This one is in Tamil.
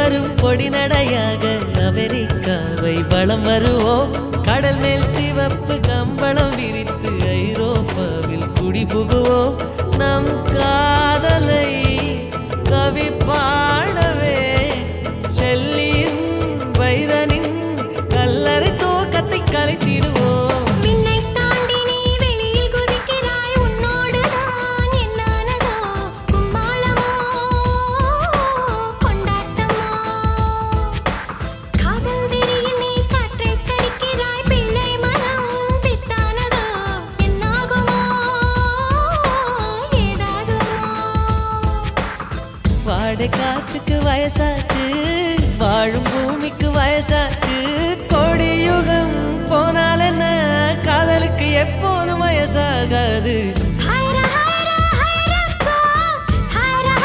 வரும் பொடி நடையாக அமெரிக்காவை வலம் வருவோம். கடல் மேல் சிவப்பு கம்பளம் விரித்து ஐரோப்பாவில் குடி புகுவோம். நம் காதலை கவி பாடவே செல்லியின் வைரனின் கல்லறை தூக்கத்தை கலைத்திடுவோம். வாடை காற்றுக்கு வயசாச்சு, வாழும் பூமிக்கு வயசாச்சு. கொடியுகம் போனால் என்ன, காதலுக்கு எப்போதும் வயசாகாது.